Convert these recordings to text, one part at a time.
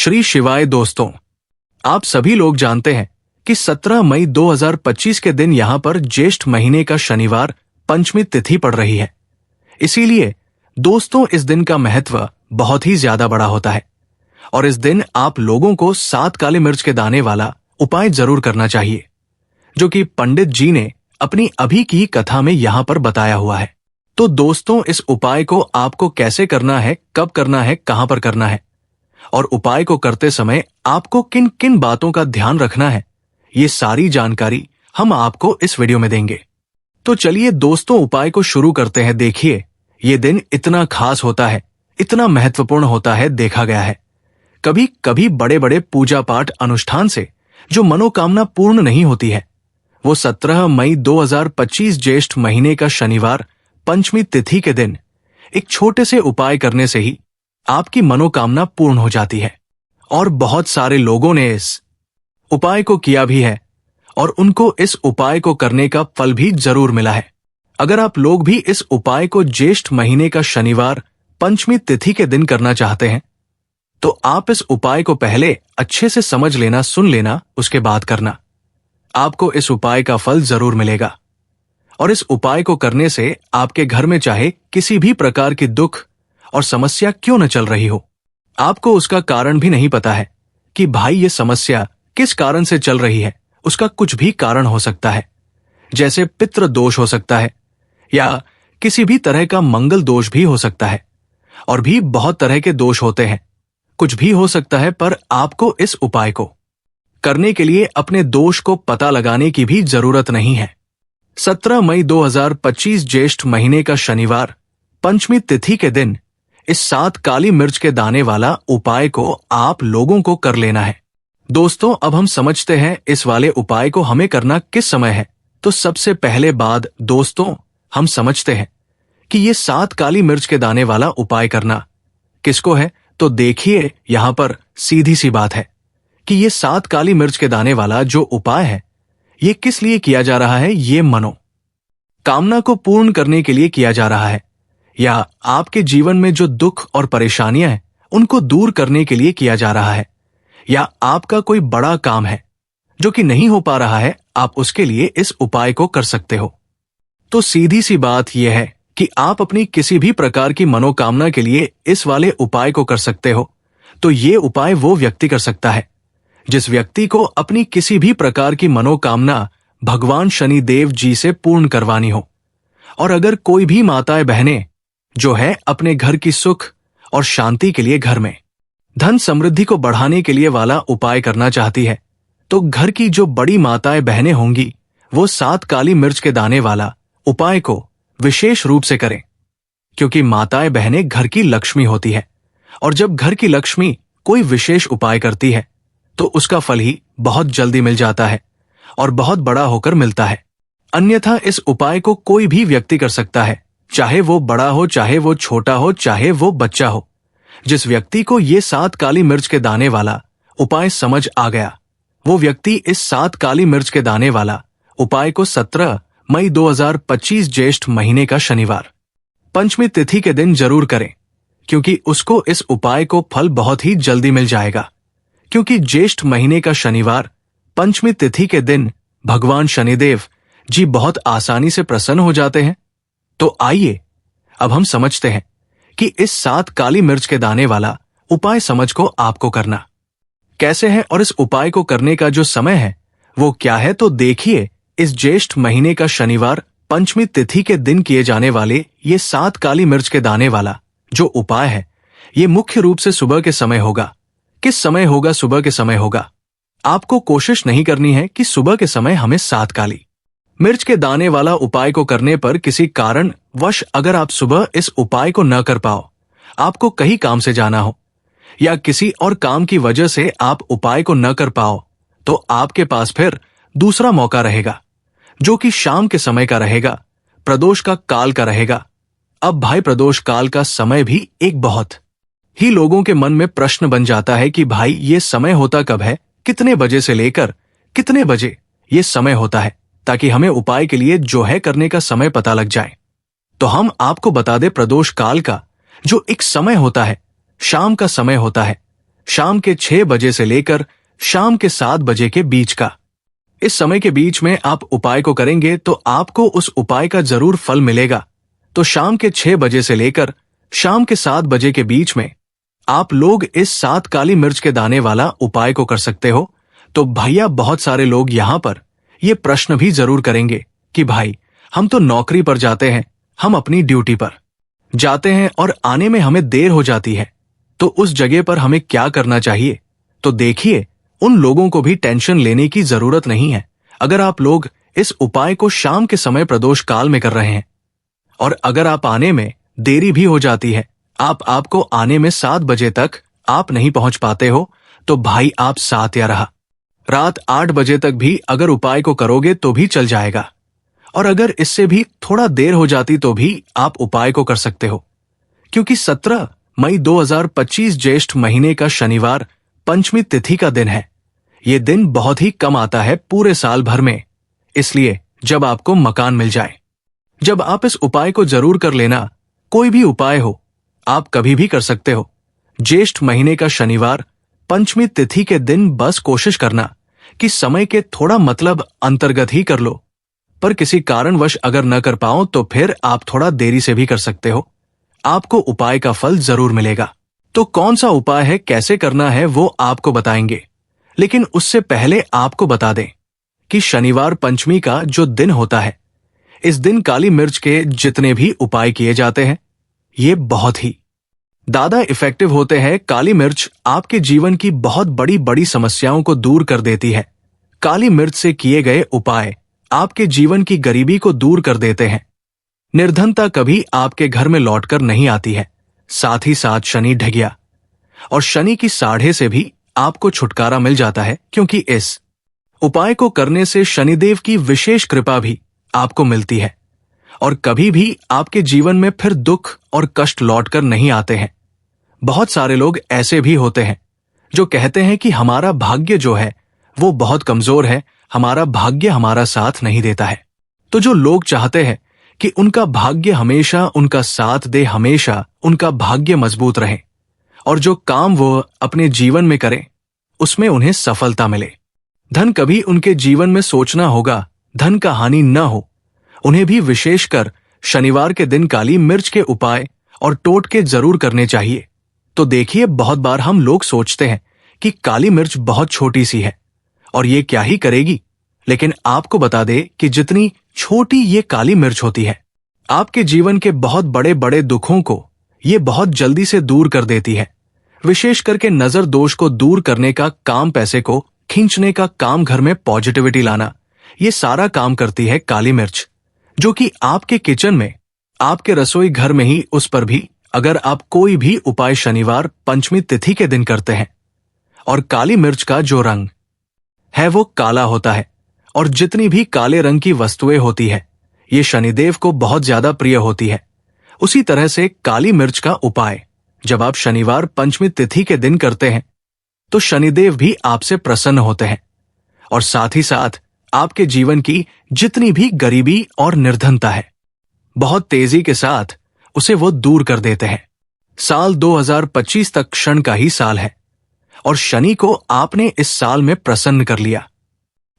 श्री शिवाय दोस्तों, आप सभी लोग जानते हैं कि 17 मई 2025 के दिन यहां पर ज्येष्ठ महीने का शनिवार पंचमी तिथि पड़ रही है। इसीलिए दोस्तों इस दिन का महत्व बहुत ही ज्यादा बड़ा होता है और इस दिन आप लोगों को 7 काली मिर्च के दाने वाला उपाय जरूर करना चाहिए, जो कि पंडित जी ने अपनी अभी की कथा में यहां पर बताया हुआ है। तो दोस्तों इस उपाय को आपको कैसे करना है, कब करना है, कहां पर करना है और उपाय को करते समय आपको किन किन बातों का ध्यान रखना है, ये सारी जानकारी हम आपको इस वीडियो में देंगे। तो चलिए दोस्तों उपाय को शुरू करते हैं। देखिए ये दिन इतना खास होता है, इतना महत्वपूर्ण होता है, देखा गया है कभी कभी बड़े बड़े पूजा पाठ अनुष्ठान से जो मनोकामना पूर्ण नहीं होती है, वो 17 मई 2025 ज्येष्ठ महीने का शनिवार पंचमी तिथि के दिन एक छोटे से उपाय करने से ही आपकी मनोकामना पूर्ण हो जाती है। और बहुत सारे लोगों ने इस उपाय को किया भी है और उनको इस उपाय को करने का फल भी जरूर मिला है। अगर आप लोग भी इस उपाय को ज्येष्ठ महीने का शनिवार पंचमी तिथि के दिन करना चाहते हैं तो आप इस उपाय को पहले अच्छे से समझ लेना, सुन लेना, उसके बाद करना। आपको इस उपाय का फल जरूर मिलेगा और इस उपाय को करने से आपके घर में चाहे किसी भी प्रकार की दुख और समस्या क्यों न चल रही हो, आपको उसका कारण भी नहीं पता है कि भाई ये समस्या किस कारण से चल रही है, उसका कुछ भी कारण हो सकता है। जैसे पितृ दोष हो सकता है या किसी भी तरह का मंगल दोष भी हो सकता है और भी बहुत तरह के दोष होते हैं, कुछ भी हो सकता है। पर आपको इस उपाय को करने के लिए अपने दोष को पता लगाने की भी जरूरत नहीं है। 17 मई 2025 ज्येष्ठ महीने का शनिवार पंचमी तिथि के दिन इस 7 काली मिर्च के दाने वाला उपाय को आप लोगों को कर लेना है। दोस्तों अब हम समझते हैं इस वाले उपाय को हमें करना किस समय है। तो सबसे पहले बात दोस्तों हम समझते हैं कि ये 7 काली मिर्च के दाने वाला उपाय करना किसको है। तो देखिए यहां पर सीधी सी बात है कि ये 7 काली मिर्च के दाने वाला जो उपाय है ये किस लिए किया जा रहा है। ये मनो कामना को पूर्ण करने के लिए किया जा रहा है या आपके जीवन में जो दुख और परेशानियां हैं उनको दूर करने के लिए किया जा रहा है, या आपका कोई बड़ा काम है जो कि नहीं हो पा रहा है, आप उसके लिए इस उपाय को कर सकते हो। तो सीधी सी बात यह है कि आप अपनी किसी भी प्रकार की मनोकामना के लिए इस वाले उपाय को कर सकते हो। तो ये उपाय वो व्यक्ति कर सकता है जिस व्यक्ति को अपनी किसी भी प्रकार की मनोकामना भगवान शनिदेव जी से पूर्ण करवानी हो। और अगर कोई भी माताएं बहनें जो है अपने घर की सुख और शांति के लिए, घर में धन समृद्धि को बढ़ाने के लिए वाला उपाय करना चाहती है, तो घर की जो बड़ी माताएं बहनें होंगी वो 7 काली मिर्च के दाने वाला उपाय को विशेष रूप से करें, क्योंकि माताएं बहनें घर की लक्ष्मी होती है और जब घर की लक्ष्मी कोई विशेष उपाय करती है तो उसका फल ही बहुत जल्दी मिल जाता है और बहुत बड़ा होकर मिलता है। अन्यथा इस उपाय को कोई भी व्यक्ति कर सकता है, चाहे वो बड़ा हो, चाहे वो छोटा हो, चाहे वो बच्चा हो। जिस व्यक्ति को ये 7 काली मिर्च के दाने वाला उपाय समझ आ गया, वो व्यक्ति इस 7 काली मिर्च के दाने वाला उपाय को 17 मई 2025 ज्येष्ठ महीने का शनिवार पंचमी तिथि के दिन जरूर करें, क्योंकि उसको इस उपाय को फल बहुत ही जल्दी मिल जाएगा। क्योंकि ज्येष्ठ महीने का शनिवार पंचमी तिथि के दिन भगवान शनिदेव जी बहुत आसानी से प्रसन्न हो जाते हैं। तो आइए अब हम समझते हैं कि इस 7 काली मिर्च के दाने वाला उपाय समझ को आपको करना कैसे है और इस उपाय को करने का जो समय है वो क्या है। तो देखिए इस ज्येष्ठ महीने का शनिवार पंचमी तिथि के दिन किए जाने वाले ये 7 काली मिर्च के दाने वाला जो उपाय है ये मुख्य रूप से सुबह के समय होगा। किस समय होगा? सुबह के समय होगा। आपको कोशिश नहीं करनी है कि सुबह के समय हमें 7 काली मिर्च के दाने वाला उपाय को करने पर किसी कारण वश अगर आप सुबह इस उपाय को न कर पाओ, आपको कहीं काम से जाना हो या किसी और काम की वजह से आप उपाय को न कर पाओ, तो आपके पास फिर दूसरा मौका रहेगा जो कि शाम के समय का रहेगा, प्रदोष का काल का रहेगा। अब भाई प्रदोष काल का समय भी एक बहुत ही लोगों के मन में प्रश्न बन जाता है कि भाई ये समय होता कब है, कितने बजे से लेकर कितने बजे ये समय होता है, ताकि हमें उपाय के लिए जो है करने का समय पता लग जाए। तो हम आपको बता दें प्रदोष काल का जो एक समय होता है, शाम का समय होता है, शाम के 6 बजे से लेकर शाम के 7 बजे के बीच का। इस समय के बीच में आप उपाय को करेंगे तो आपको उस उपाय का जरूर फल मिलेगा। तो शाम के 6 बजे से लेकर शाम के 7 बजे के बीच में आप लोग इस 7 काली मिर्च के दाने वाला उपाय को कर सकते हो। तो भैया बहुत सारे लोग यहाँ पर ये प्रश्न भी जरूर करेंगे कि भाई हम तो नौकरी पर जाते हैं, हम अपनी ड्यूटी पर जाते हैं और आने में हमें देर हो जाती है, तो उस जगह पर हमें क्या करना चाहिए? तो देखिए, उन लोगों को भी टेंशन लेने की जरूरत नहीं है। अगर आप लोग इस उपाय को शाम के समय प्रदोष काल में कर रहे हैं और अगर आप आने में देरी भी हो जाती है, आपको आने में 7 बजे तक आप नहीं पहुंच पाते हो, तो भाई आप 7 या रहा रात 8 बजे तक भी अगर उपाय को करोगे तो भी चल जाएगा। और अगर इससे भी थोड़ा देर हो जाती तो भी आप उपाय को कर सकते हो, क्योंकि 17 मई 2025 ज्येष्ठ महीने का शनिवार पंचमी तिथि का दिन है। ये दिन बहुत ही कम आता है पूरे साल भर में, इसलिए जब आपको मकान मिल जाए, जब आप इस उपाय को जरूर कर लेना। कोई भी उपाय हो, आप कभी भी कर सकते हो। ज्येष्ठ महीने का शनिवार पंचमी तिथि के दिन बस कोशिश करना कि समय के थोड़ा मतलब अंतर्गत ही कर लो, पर किसी कारणवश अगर न कर पाओ तो फिर आप थोड़ा देरी से भी कर सकते हो। आपको उपाय का फल जरूर मिलेगा। तो कौन सा उपाय है, कैसे करना है, वो आपको बताएंगे। लेकिन उससे पहले आपको बता दें कि शनिवार पंचमी का जो दिन होता है, इस दिन काली मिर्च के जितने भी उपाय किए जाते हैं, ये बहुत ही ज्यादा इफेक्टिव होते हैं। काली मिर्च आपके जीवन की बहुत बड़ी बड़ी समस्याओं को दूर कर देती है। काली मिर्च से किए गए उपाय आपके जीवन की गरीबी को दूर कर देते हैं। निर्धनता कभी आपके घर में लौटकर नहीं आती है। साथ ही साथ शनि ढह गया और शनि की साढ़े से भी आपको छुटकारा मिल जाता है, क्योंकि इस उपाय को करने से शनिदेव की विशेष कृपा भी आपको मिलती है और कभी भी आपके जीवन में फिर दुख और कष्ट लौटकर नहीं आते हैं। बहुत सारे लोग ऐसे भी होते हैं जो कहते हैं कि हमारा भाग्य जो है वो बहुत कमजोर है, हमारा भाग्य हमारा साथ नहीं देता है। तो जो लोग चाहते हैं कि उनका भाग्य हमेशा उनका साथ दे, हमेशा उनका भाग्य मजबूत रहे और जो काम वो अपने जीवन में करें उसमें उन्हें सफलता मिले। धन कभी उनके जीवन में सोचना होगा, धन का हानि न हो, उन्हें भी विशेषकर शनिवार के दिन काली मिर्च के उपाय और टोटके जरूर करने चाहिए। तो देखिए, बहुत बार हम लोग सोचते हैं कि काली मिर्च बहुत छोटी सी है और ये क्या ही करेगी, लेकिन आपको बता दे कि जितनी छोटी ये काली मिर्च होती है, आपके जीवन के बहुत बड़े बड़े दुखों को ये बहुत जल्दी से दूर कर देती है। विशेष करके नजर दोष को दूर करने का काम, पैसे को खींचने का काम, घर में पॉजिटिविटी लाना, ये सारा काम करती है काली मिर्च, जो कि आपके किचन में, आपके रसोई घर में ही, उस पर भी अगर आप कोई भी उपाय शनिवार पंचमी तिथि के दिन करते हैं और काली मिर्च का जो रंग है वो काला होता है और जितनी भी काले रंग की वस्तुएं होती है ये शनिदेव को बहुत ज्यादा प्रिय होती है। उसी तरह से काली मिर्च का उपाय जब आप शनिवार पंचमी तिथि के दिन करते हैं तो शनिदेव भी आपसे प्रसन्न होते हैं और साथ ही साथ आपके जीवन की जितनी भी गरीबी और निर्धनता है बहुत तेजी के साथ उसे वो दूर कर देते हैं। साल 2025 तक क्षण का ही साल है और शनि को आपने इस साल में प्रसन्न कर लिया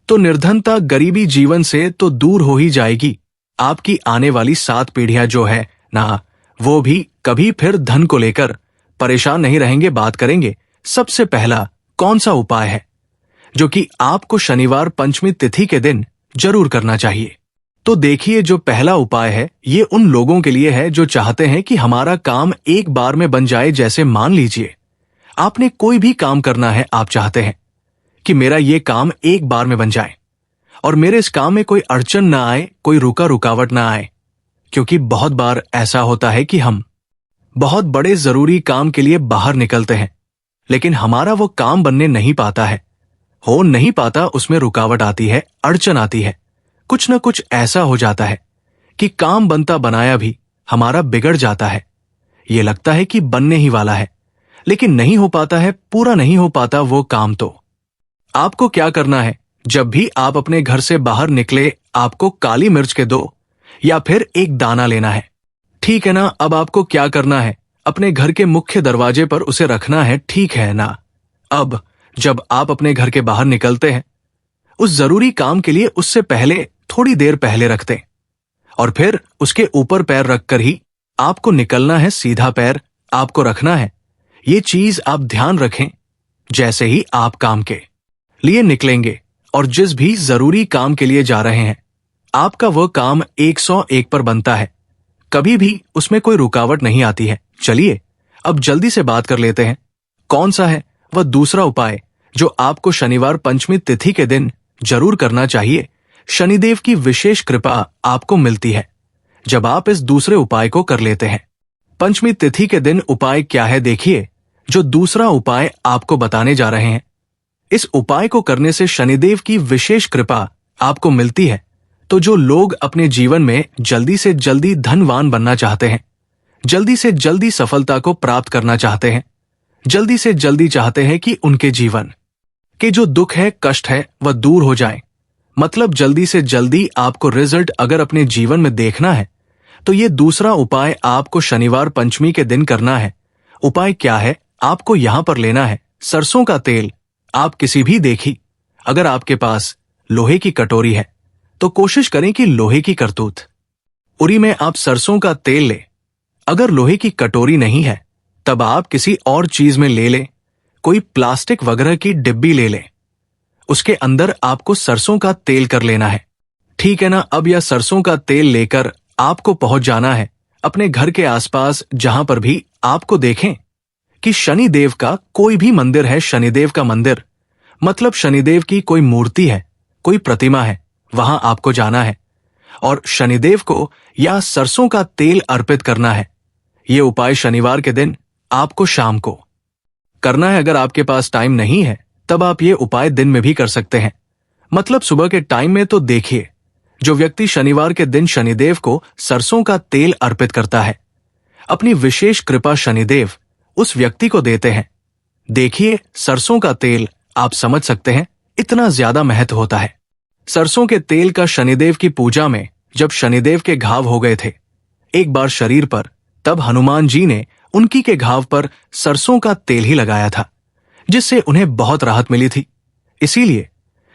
तो निर्धनता, गरीबी जीवन से तो दूर हो ही जाएगी। आपकी आने वाली 7 पीढ़ियां जो है ना, वो भी कभी फिर धन को लेकर परेशान नहीं रहेंगे। बात करेंगे सबसे पहला कौन सा उपाय है जो कि आपको शनिवार पंचमी तिथि के दिन जरूर करना चाहिए। तो देखिए, जो पहला उपाय है ये उन लोगों के लिए है जो चाहते हैं कि हमारा काम एक बार में बन जाए। जैसे मान लीजिए आपने कोई भी काम करना है, आप चाहते हैं कि मेरा ये काम एक बार में बन जाए और मेरे इस काम में कोई अड़चन ना आए, कोई रुकावट ना आए, क्योंकि बहुत बार ऐसा होता है कि हम बहुत बड़े जरूरी काम के लिए बाहर निकलते हैं लेकिन हमारा वो काम बनने नहीं पाता है, हो नहीं पाता, उसमें रुकावट आती है, अड़चन आती है, कुछ न कुछ ऐसा हो जाता है कि काम बनता बनाया भी हमारा बिगड़ जाता है। ये लगता है कि बनने ही वाला है लेकिन नहीं हो पाता है, पूरा नहीं हो पाता वो काम। तो आपको क्या करना है, जब भी आप अपने घर से बाहर निकले आपको काली मिर्च के 2 या फिर 1 दाना लेना है, ठीक है ना। अब आपको क्या करना है, अपने घर के मुख्य दरवाजे पर उसे रखना है, ठीक है ना। अब जब आप अपने घर के बाहर निकलते हैं, उस जरूरी काम के लिए उससे पहले थोड़ी देर पहले रख दें और फिर उसके ऊपर पैर रखकर ही आपको निकलना है। सीधा पैर आपको रखना है। ये चीज आप ध्यान रखें। जैसे ही आप काम के लिए निकलेंगे और जिस भी जरूरी काम के लिए जा रहे हैं, आपका वह काम 101 पर बनता है। कभी भी उसमें कोई रुकावट नहीं आती है। चलिए अब जल्दी से बात कर लेते हैं, कौन सा है वह दूसरा उपाय जो आपको शनिवार पंचमी तिथि के दिन जरूर करना चाहिए। शनिदेव की विशेष कृपा आपको मिलती है जब आप इस दूसरे उपाय को कर लेते हैं। पंचमी तिथि के दिन उपाय क्या है, देखिए जो दूसरा उपाय आपको बताने जा रहे हैं। इस उपाय को करने से शनिदेव की विशेष कृपा आपको मिलती है। तो जो लोग अपने जीवन में जल्दी से जल्दी धनवान बनना चाहते हैं, जल्दी से जल्दी सफलता को प्राप्त करना चाहते हैं, जल्दी से जल्दी चाहते हैं कि उनके जीवन के जो दुख है, कष्ट है, वह दूर हो जाए, मतलब जल्दी से जल्दी आपको रिजल्ट अगर अपने जीवन में देखना है, तो ये दूसरा उपाय आपको शनिवार पंचमी के दिन करना है। उपाय क्या है, आपको यहां पर लेना है सरसों का तेल। आप किसी भी देखी, अगर आपके पास लोहे की कटोरी है तो कोशिश करें कि लोहे की करतूत उरी में आप सरसों का तेल ले। अगर लोहे की कटोरी नहीं है तब आप किसी और चीज में ले लें, कोई प्लास्टिक वगैरह की डिब्बी ले लें। उसके अंदर आपको सरसों का तेल कर लेना है, ठीक है ना। अब यह सरसों का तेल लेकर आपको पहुंच जाना है अपने घर के आसपास, जहां पर भी आपको देखें कि शनिदेव का कोई भी मंदिर है। शनिदेव का मंदिर मतलब शनिदेव की कोई मूर्ति है, कोई प्रतिमा है, वहां आपको जाना है और शनिदेव को या सरसों का तेल अर्पित करना है। यह उपाय शनिवार के दिन आपको शाम को करना है। अगर आपके पास टाइम नहीं है तब आप ये उपाय दिन में भी कर सकते हैं, मतलब सुबह के टाइम में। तो देखिए, जो व्यक्ति शनिवार के दिन शनिदेव को सरसों का तेल अर्पित करता है, अपनी विशेष कृपा शनिदेव उस व्यक्ति को देते हैं। देखिए, सरसों का तेल आप समझ सकते हैं इतना ज्यादा महत्व होता है। सरसों के तेल का शनिदेव की पूजा में जब शनिदेव के घाव हो गए थे एक बार शरीर पर, तब हनुमान जी ने उनकी के घाव पर सरसों का तेल ही लगाया था, जिससे उन्हें बहुत राहत मिली थी। इसीलिए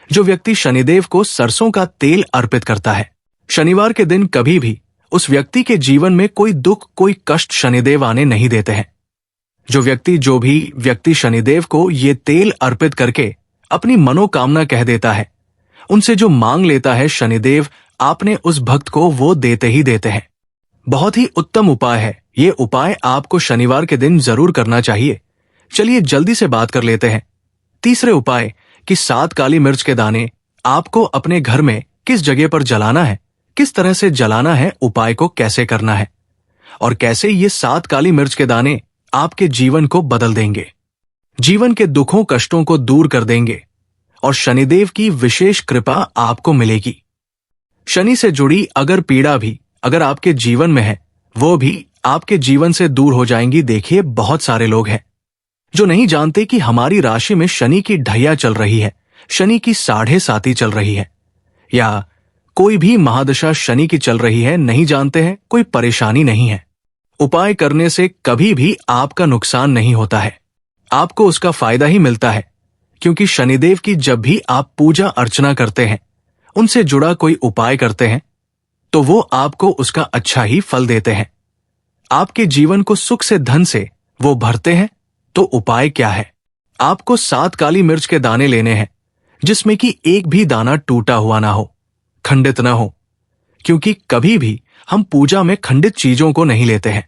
जो व्यक्ति शनिदेव को सरसों का तेल अर्पित करता है शनिवार के दिन, कभी भी उस व्यक्ति के जीवन में कोई दुख, कोई कष्ट शनिदेव आने नहीं देते हैं। जो भी व्यक्ति शनिदेव को ये तेल अर्पित करके अपनी मनोकामना कह देता है, उनसे जो मांग लेता है, शनिदेव आपने उस भक्त को वो देते ही देते हैं। बहुत ही उत्तम उपाय है। ये उपाय आपको शनिवार के दिन जरूर करना चाहिए। चलिए जल्दी से बात कर लेते हैं तीसरे उपाय कि 7 काली मिर्च के दाने आपको अपने घर में किस जगह पर जलाना है, किस तरह से जलाना है, उपाय को कैसे करना है और कैसे ये 7 काली मिर्च के दाने आपके जीवन को बदल देंगे, जीवन के दुखों कष्टों को दूर कर देंगे और शनिदेव की विशेष कृपा आपको मिलेगी। शनि से जुड़ी अगर पीड़ा भी अगर आपके जीवन में है, वो भी आपके जीवन से दूर हो जाएंगी। देखिए, बहुत सारे लोग हैं जो नहीं जानते कि हमारी राशि में शनि की ढैया चल रही है, शनि की 7.5 चल रही है, या कोई भी महादशा शनि की चल रही है, नहीं जानते हैं, कोई परेशानी नहीं है। उपाय करने से कभी भी आपका नुकसान नहीं होता है, आपको उसका फायदा ही मिलता है। क्योंकि शनिदेव की जब भी आप पूजा अर्चना करते हैं, उनसे जुड़ा कोई उपाय करते हैं, तो वो आपको उसका अच्छा ही फल देते हैं। आपके जीवन को सुख से, धन से वो भरते हैं। तो उपाय क्या है, आपको 7 काली मिर्च के दाने लेने हैं, जिसमें कि एक भी दाना टूटा हुआ ना हो, खंडित ना हो, क्योंकि कभी भी हम पूजा में खंडित चीजों को नहीं लेते हैं,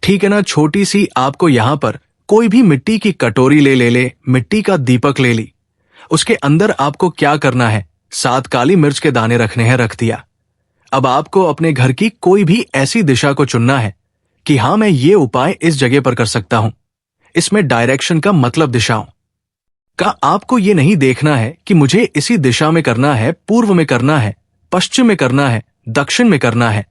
ठीक है ना। छोटी सी आपको यहां पर कोई भी मिट्टी की कटोरी ले, मिट्टी का दीपक ले ली, उसके अंदर आपको क्या करना है, 7 काली मिर्च के दाने रखने हैं, रख दिया। अब आपको अपने घर की कोई भी ऐसी दिशा को चुनना है कि हां, मैं ये उपाय इस जगह पर कर सकता हूं। इसमें डायरेक्शन का मतलब दिशाओं का आपको ये नहीं देखना है कि मुझे इसी दिशा में करना है, पूर्व में करना है, पश्चिम में करना है, दक्षिण में करना है,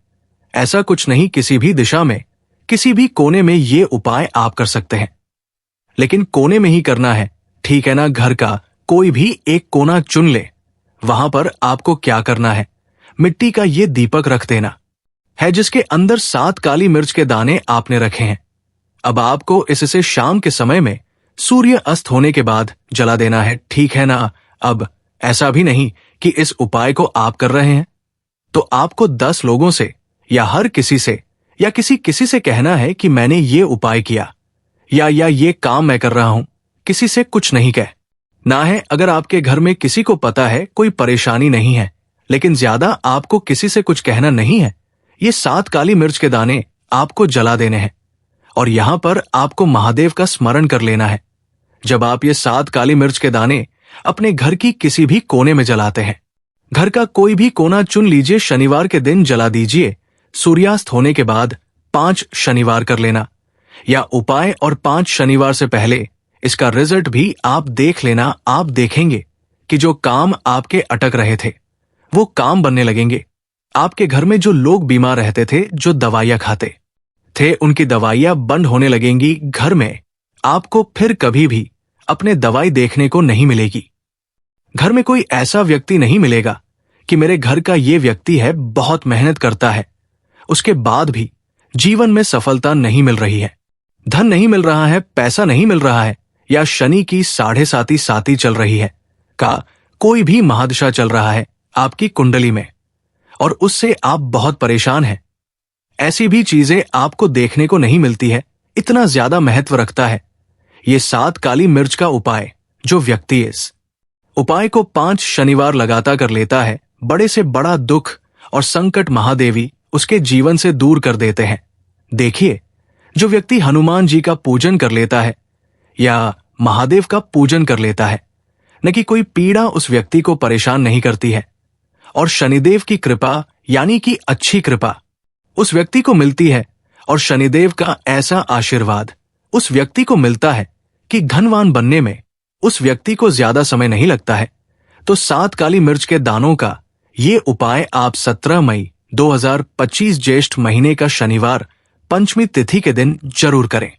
ऐसा कुछ नहीं। किसी भी दिशा में, किसी भी कोने में ये उपाय आप कर सकते हैं, लेकिन कोने में ही करना है, ठीक है ना। घर का कोई भी एक कोना चुन ले, वहां पर आपको क्या करना है, मिट्टी का ये दीपक रख देना है, जिसके अंदर 7 काली मिर्च के दाने आपने रखे हैं। अब आपको इससे शाम के समय में सूर्य अस्त होने के बाद जला देना है, ठीक है ना। अब ऐसा भी नहीं कि इस उपाय को आप कर रहे हैं, तो आपको 10 लोगों से या हर किसी से या किसी से कहना है कि मैंने ये उपाय किया या ये काम मैं कर रहा हूं। किसी से कुछ नहीं कह ना है। अगर आपके घर में किसी को पता है कोई परेशानी नहीं है, लेकिन ज्यादा आपको किसी से कुछ कहना नहीं है, ये 7 काली मिर्च के दाने आपको जला देने हैं। और यहां पर आपको महादेव का स्मरण कर लेना है। जब आप ये 7 काली मिर्च के दाने अपने घर की किसी भी कोने में जलाते हैं, घर का कोई भी कोना चुन लीजिए, शनिवार के दिन जला दीजिए। सूर्यास्त होने के बाद 5 शनिवार कर लेना। या उपाय और 5 शनिवार से पहले इसका रिजल्ट भी आप देख लेना। आप देखेंगे कि जो काम आपके अटक रहे थे वो काम बनने लगेंगे। आपके घर में जो लोग बीमार रहते थे, जो दवाइयां खाते थे, उनकी दवाइयां बंद होने लगेंगी। घर में आपको फिर कभी भी अपने दवाई देखने को नहीं मिलेगी। घर में कोई ऐसा व्यक्ति नहीं मिलेगा कि मेरे घर का ये व्यक्ति है, बहुत मेहनत करता है, उसके बाद भी जीवन में सफलता नहीं मिल रही है, धन नहीं मिल रहा है, पैसा नहीं मिल रहा है, या शनि की 7.5 साती चल रही है, का कोई भी महादशा चल रहा है आपकी कुंडली में और उससे आप बहुत परेशान हैं। ऐसी भी चीजें आपको देखने को नहीं मिलती है। इतना ज्यादा महत्व रखता है ये 7 काली मिर्च का उपाय। जो व्यक्ति इस उपाय को 5 शनिवार लगातार कर लेता है, बड़े से बड़ा दुख और संकट महादेवी उसके जीवन से दूर कर देते हैं। देखिए, जो व्यक्ति हनुमान जी का पूजन कर लेता है या महादेव का पूजन कर लेता है, न कि कोई पीड़ा उस व्यक्ति को परेशान नहीं करती है। और शनिदेव की कृपा यानी कि अच्छी कृपा उस व्यक्ति को मिलती है। और शनिदेव का ऐसा आशीर्वाद उस व्यक्ति को मिलता है कि धनवान बनने में उस व्यक्ति को ज्यादा समय नहीं लगता है। तो 7 काली मिर्च के दानों का ये उपाय आप 17 मई 2025 ज्येष्ठ महीने का शनिवार पंचमी तिथि के दिन जरूर करें।